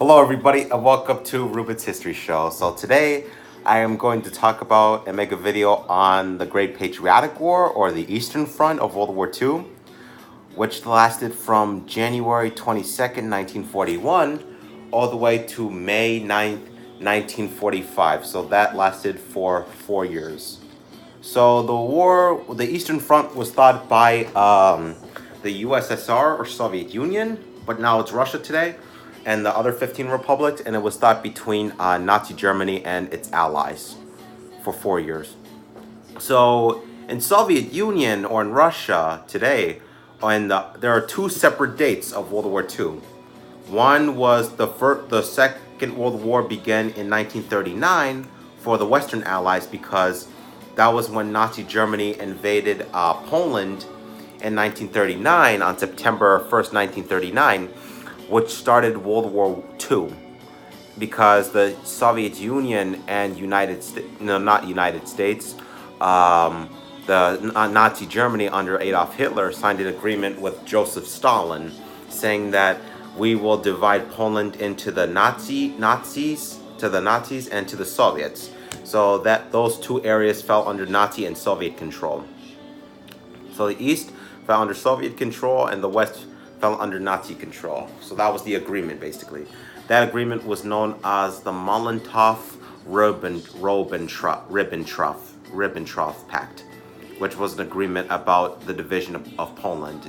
Hello, everybody, and welcome to Ruben's History Show. So today, I am going to talk about and make a video on the Great Patriotic War, or the Eastern Front of World War II, which lasted from January 22nd, 1941, all the way to May 9th, 1945. So that lasted for 4 years. So the Eastern Front was thought by the USSR or Soviet Union, but now it's Russia today, and the other 15 republics, and it was thought between Nazi Germany and its allies for 4 years. So in Soviet Union or in Russia today, there are two separate dates of World War II. One was the Second World War began in 1939 for the Western Allies, because that was when Nazi Germany invaded Poland in 1939 on September 1st, 1939, which started World War II, because the Soviet Union and the Nazi Germany under Adolf Hitler signed an agreement with Joseph Stalin, saying that we will divide Poland into the Nazis and to the Soviets, so that those two areas fell under Nazi and Soviet control. So the East fell under Soviet control and the West fell under Nazi control. So that was the agreement, basically. That agreement was known as the Molotov-Ribbentrop Pact, which was an agreement about the division of Poland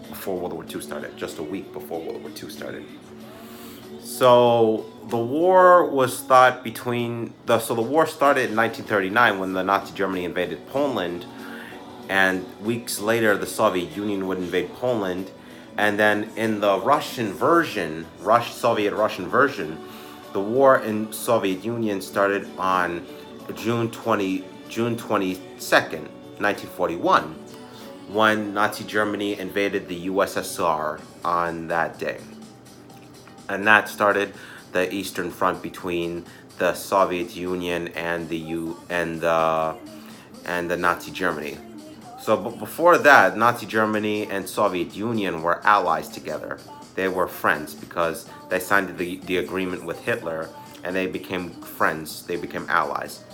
before World War II started, just a week before World War II started. So the war was thought so the war started in 1939 when the Nazi Germany invaded Poland, and weeks later the Soviet Union would invade Poland. And then in the Soviet-Russian version, the war in Soviet Union started on June 22nd, 1941, when Nazi Germany invaded the USSR on that day. And that started the Eastern Front between the Soviet Union and the Nazi Germany. So before that, Nazi Germany and Soviet Union were allies together. They were friends because they signed the agreement with Hitler, and they became friends. They became allies.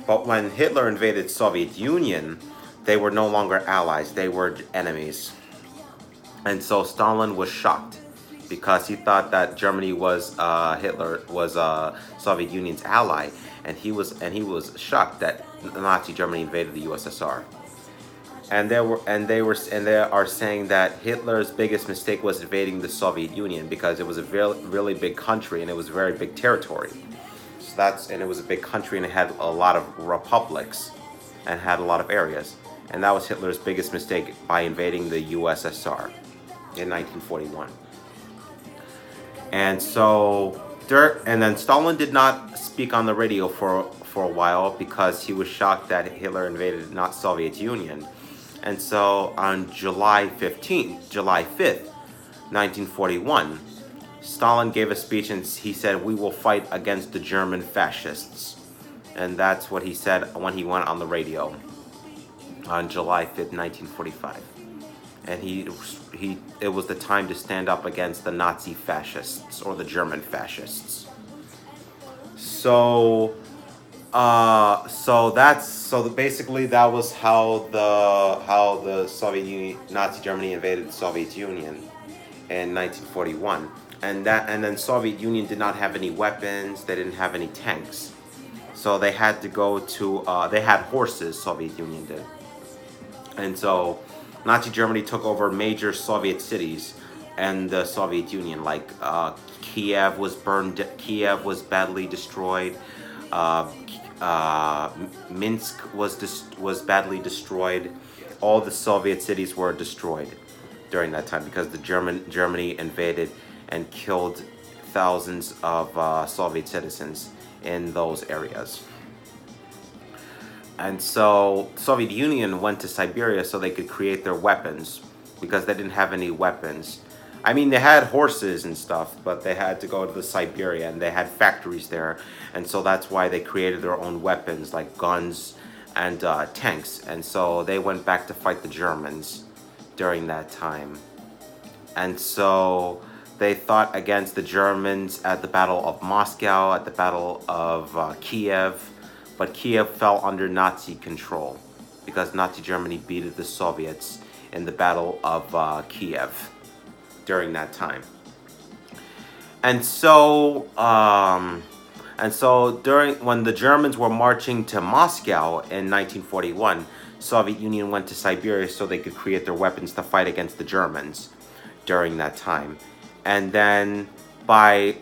But when Hitler invaded Soviet Union, they were no longer allies. They were enemies. And so Stalin was shocked, because he thought that Germany was Soviet Union's ally, and he was shocked that Nazi Germany invaded the USSR. And they are saying that Hitler's biggest mistake was invading the Soviet Union, because it was a really big country and it was a very big territory. And it was a big country and it had a lot of republics and had a lot of areas. And that was Hitler's biggest mistake by invading the USSR in 1941. And then Stalin did not speak on the radio for a while, because he was shocked that Hitler invaded not Soviet Union. And so on July 5th, 1941, Stalin gave a speech and he said, "We will fight against the German fascists." And that's what he said when he went on the radio on July 5th, 1945. And it was the time to stand up against the Nazi fascists, or the German fascists. Basically that was how the Nazi Germany invaded the Soviet Union in 1941, and then Soviet Union did not have any weapons. They didn't have any tanks, so they had to go to they had horses. Soviet Union did, and so Nazi Germany took over major Soviet cities and the Soviet Union, like Kiev was badly destroyed. Minsk was badly destroyed. All the Soviet cities were destroyed during that time, because the Germany invaded and killed thousands of Soviet citizens in those areas. And so Soviet Union went to Siberia so they could create their weapons, because they didn't have any weapons. I mean, they had horses and stuff, but they had to go to the Siberia, and they had factories there, and so that's why they created their own weapons, like guns and tanks. And so they went back to fight the Germans during that time. And so They fought against the Germans at the Battle of Moscow, at the Battle of Kiev, but Kiev fell under Nazi control because Nazi Germany beat the Soviets in the Battle of Kiev during that time. And so, during when the Germans were marching to Moscow in 1941, Soviet Union went to Siberia so they could create their weapons to fight against the Germans during that time. And then by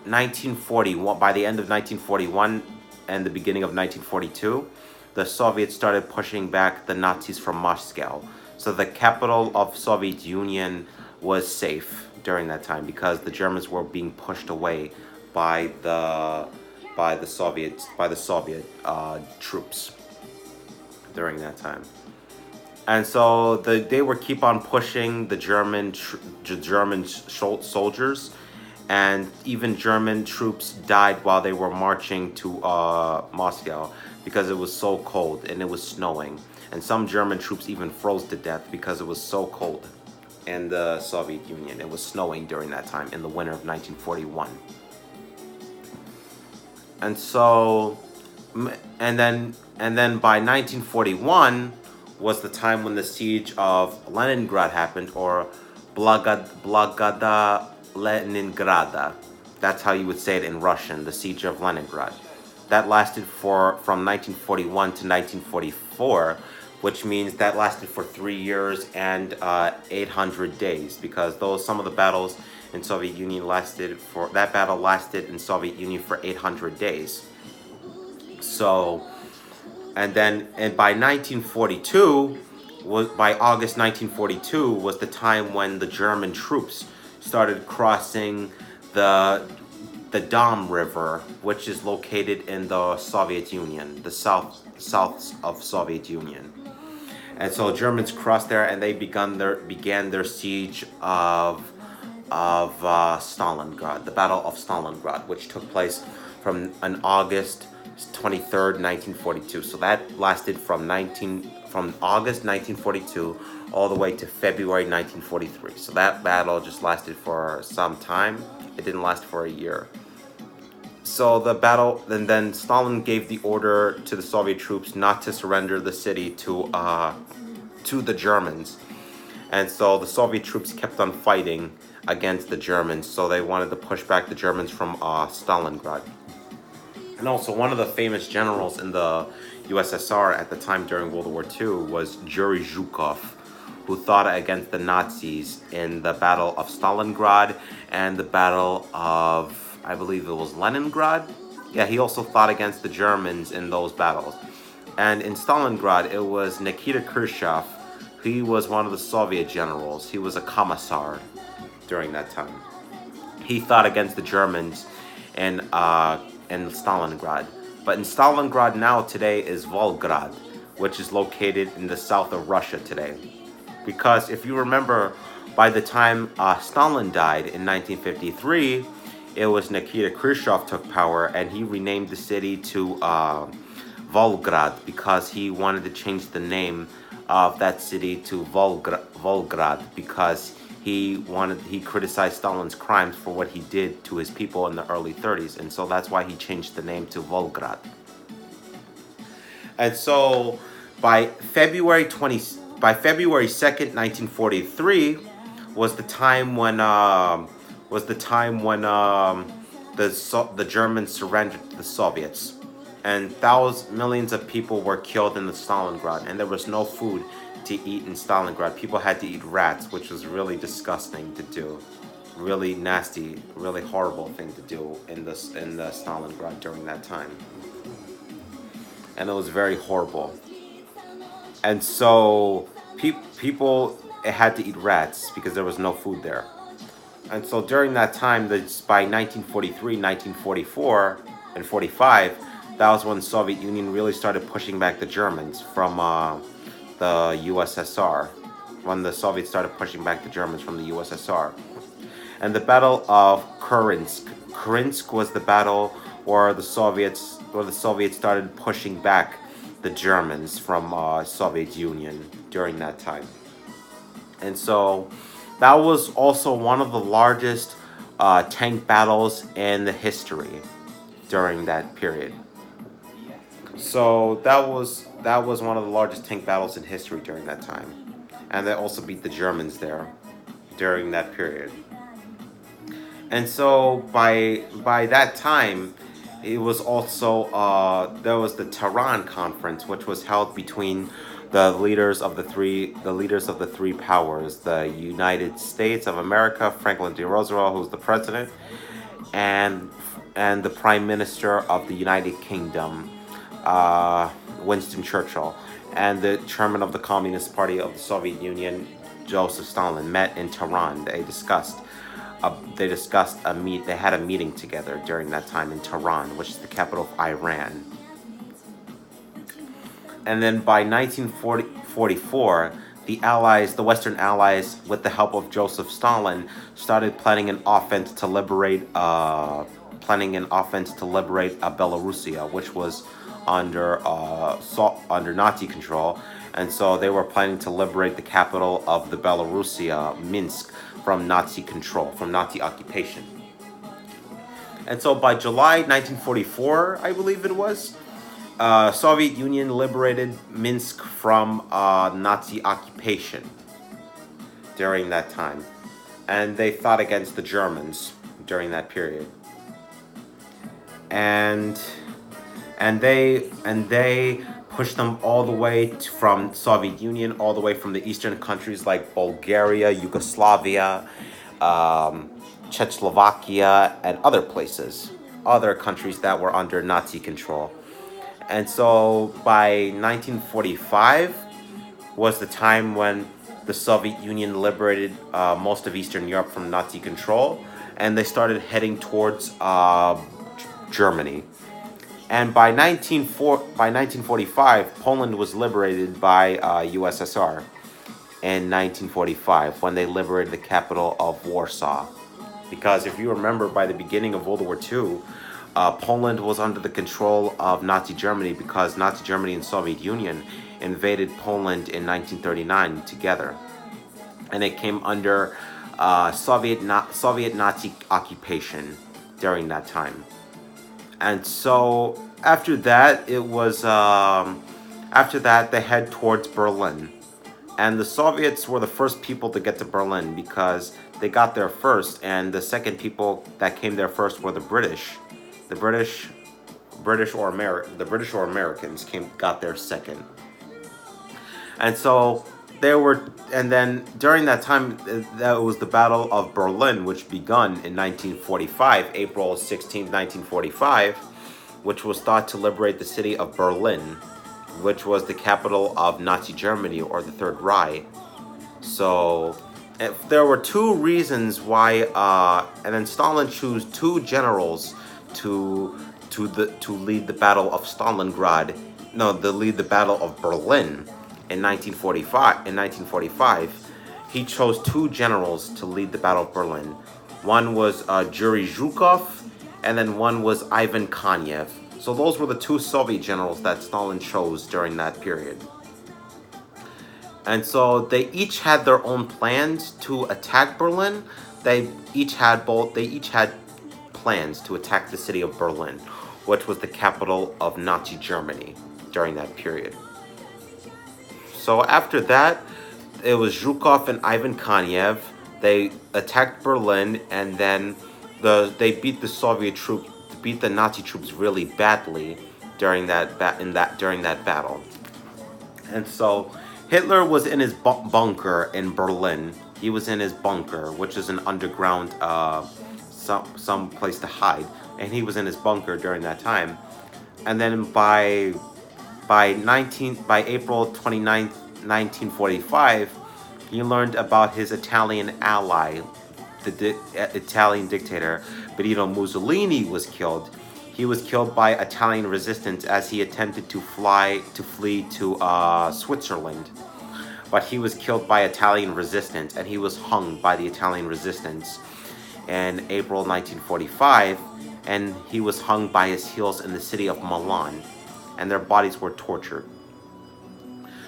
1941, by the end of 1941 and the beginning of 1942, the Soviets started pushing back the Nazis from Moscow. So the capital of Soviet Union was safe during that time because the Germans were being pushed away by the Soviet troops during that time. And so they were keep on pushing the German soldiers, and even German troops died while they were marching to Moscow because it was so cold and it was snowing. And some German troops even froze to death because it was so cold in the Soviet Union. It was snowing during that time in the winter of 1941. And so, and then by 1941 was the time when the siege of Leningrad happened, or Blagada Leningrada. That's how you would say it in Russian, the siege of Leningrad. That lasted from 1941 to 1944, which means that lasted for 3 years and 800 days, because some of the battles in Soviet Union that battle lasted in Soviet Union for 800 days. So, and by 1942, by August 1942 was the time when the German troops started crossing the Don River, which is located in the Soviet Union, the south of Soviet Union. And so Germans crossed there, and they began their siege of Stalingrad, the Battle of Stalingrad, which took place from August 23rd, 1942. So that lasted from August 1942 all the way to February 1943. So that battle just lasted for some time. It didn't last for a year. So the battle, and then Stalin gave the order to the Soviet troops not to surrender the city to the Germans. And so the Soviet troops kept on fighting against the Germans, so they wanted to push back the Germans from Stalingrad. And also, one of the famous generals in the USSR at the time during World War II was Yuri Zhukov, who fought against the Nazis in the Battle of Stalingrad and the Battle of, I believe it was Leningrad. Yeah, he also fought against the Germans in those battles. And in Stalingrad, it was Nikita Khrushchev. He was one of the Soviet generals. He was a commissar during that time. He fought against the Germans in Stalingrad. But in Stalingrad now today is Volgograd, which is located in the south of Russia today. Because if you remember, by the time Stalin died in 1953, it was Nikita Khrushchev took power, and he renamed the city to Volgograd because he wanted to change the name of that city to Volgograd because he criticized Stalin's crimes for what he did to his people in the early 30s, and so that's why he changed the name to Volgograd. And so by February 2nd, 1943 was the time when the Germans surrendered to the Soviets, and millions of people were killed in the Stalingrad, and there was no food to eat in Stalingrad. People had to eat rats, which was really disgusting to do, really nasty, really horrible thing to do in the Stalingrad during that time, and it was very horrible. And so people had to eat rats because there was no food there. And so during that time, by 1943, 1944, and 45, that was when the Soviet Union really started pushing back the Germans from the USSR, when the Soviets started pushing back the Germans from the USSR. And the Battle of Kursk was the battle where the Soviets started pushing back the Germans from Soviet Union during that time. And so that was also one of the largest tank battles in the history during that period. So that was one of the largest tank battles in history during that time, and they also beat the Germans there during that period. And so by that time, it was also there was the Tehran conference, which was held between the leaders of the three powers: the United States of America, Franklin D. Roosevelt, who's the president, and and the Prime Minister of the United Kingdom, uh, Winston Churchill, and the chairman of the Communist Party of the Soviet Union, Joseph Stalin, met in Tehran. They had a meeting together during that time in Tehran, which is the capital of Iran. And then by 1944, the Western Allies, with the help of Joseph Stalin, started planning an offense to liberate Belarusia, which was under Nazi control, and so they were planning to liberate the capital of the Belarusia, Minsk, from Nazi control, from Nazi occupation. And so by July 1944, I believe it was, Soviet Union liberated Minsk from Nazi occupation during that time, and they fought against the Germans during that period. And they pushed them all the way from Soviet Union, all the way from the eastern countries like Bulgaria, Yugoslavia, Czechoslovakia, and other countries that were under Nazi control. And so by 1945 was the time when the Soviet Union liberated most of Eastern Europe from Nazi control, and they started heading towards Germany. And by 1945, Poland was liberated by USSR in 1945 when they liberated the capital of Warsaw. Because if you remember, by the beginning of World War II, Poland was under the control of Nazi Germany because Nazi Germany and Soviet Union invaded Poland in 1939 together. And it came under Soviet Nazi occupation during that time. And so after that, they head towards Berlin. And the Soviets were the first people to get to Berlin because they got there first, and the second people that came there first were the British. The British or Americans got there second. And so and then during that time, that was the Battle of Berlin, which begun in 1945, April 16, 1945, which was thought to liberate the city of Berlin, which was the capital of Nazi Germany, or the Third Reich. So there were two reasons why, and then Stalin chose two generals to lead the Battle of Stalingrad, to lead the Battle of Berlin in 1945. He chose two generals to lead the Battle of Berlin. One was Yuri Zhukov, and then one was Ivan Konev. So those were the two Soviet generals that Stalin chose during that period. And so they each had their own plans to attack Berlin. They each had plans to attack the city of Berlin, which was the capital of Nazi Germany during that period. So after that, it was Zhukov and Ivan Konev. They attacked Berlin, and then they beat the Nazi troops really badly during that battle. And so Hitler was in his bunker in Berlin. He was in his bunker, which is an underground some place to hide, and he was in his bunker during that time. And then by April 29th, 1945, he learned about his Italian ally, the Italian dictator Benito Mussolini was killed. He was killed by Italian resistance as he attempted to flee to Switzerland. But he was killed by Italian resistance, and he was hung by the Italian resistance in April 1945, and he was hung by his heels in the city of Milan, and their bodies were tortured.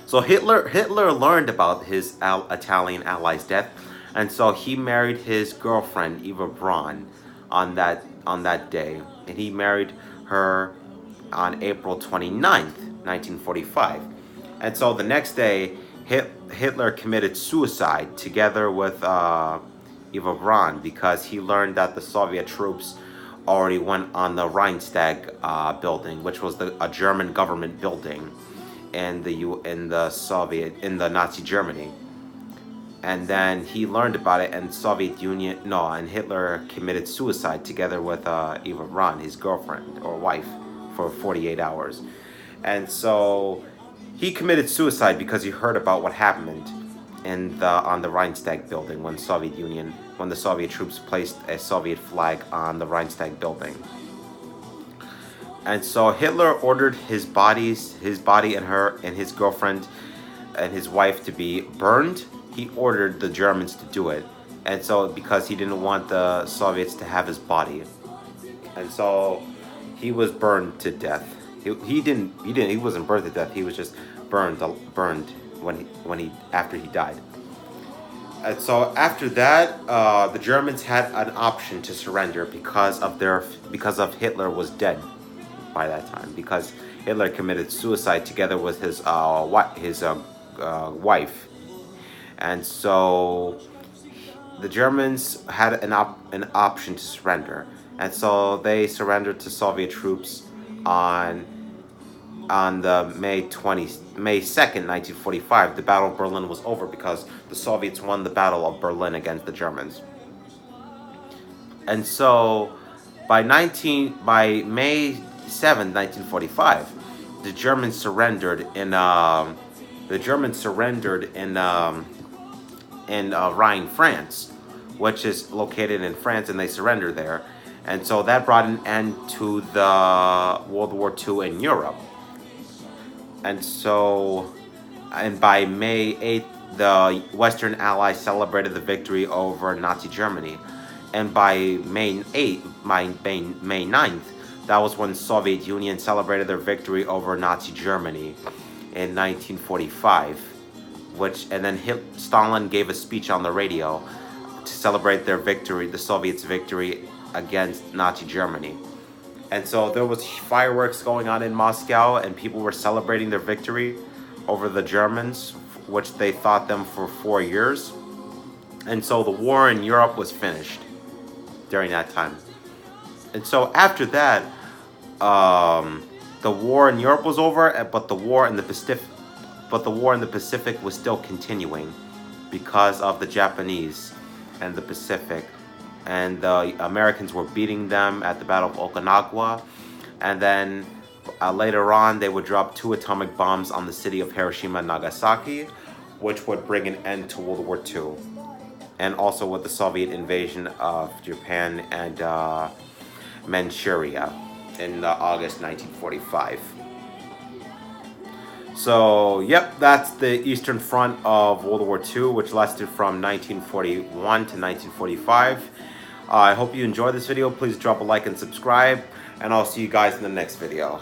So Hitler learned about his Italian ally's death, And so he married his girlfriend Eva Braun on that day, and he married her on April 29th, 1945. And so the next day, Hitler committed suicide together with Eva Braun because he learned that the Soviet troops already went on the Reichstag building, which was a German government building in the Nazi Germany. And then he learned about it, and and Hitler committed suicide together with Eva Braun, his girlfriend or wife, for 48 hours. And so he committed suicide because he heard about what happened on the Reichstag building when the Soviet troops placed a Soviet flag on the Reichstag building. And so Hitler ordered his body and his girlfriend and his wife to be burned. He ordered the Germans to do it, and so because he didn't want the Soviets to have his body, and so he was burned to death. He wasn't burned to death. He was just burned after he died. And so after that, the Germans had an option to surrender because of Hitler was dead by that time, because Hitler committed suicide together with his wife. And so the Germans had an option to surrender, and so they surrendered to Soviet troops on the May 2nd, 1945. The Battle of Berlin was over because the Soviets won the Battle of Berlin against the Germans. And so by May 7th, 1945, the Germans surrendered in Rhine, France, which is located in France, and they surrendered there. And so that brought an end to the World War II in Europe. And by May 8th, the Western Allies celebrated the victory over Nazi Germany. And by May 9th, that was when Soviet Union celebrated their victory over Nazi Germany in 1945. And then Stalin gave a speech on the radio to celebrate their victory, the Soviets' victory against Nazi Germany. And so there was fireworks going on in Moscow, and people were celebrating their victory over the Germans, which they fought them for 4 years. And so the war in Europe was finished during that time. And so after that, the war in Europe was over, but the war in the Pacific was still continuing because of the Japanese and the Pacific. And the Americans were beating them at the Battle of Okinawa. And then later on, they would drop 2 atomic bombs on the city of Hiroshima and Nagasaki, which would bring an end to World War II. And also with the Soviet invasion of Japan and Manchuria in August 1945. So, yep, that's the Eastern Front of World War II, which lasted from 1941 to 1945. I hope you enjoyed this video. Please drop a like and subscribe, and I'll see you guys in the next video.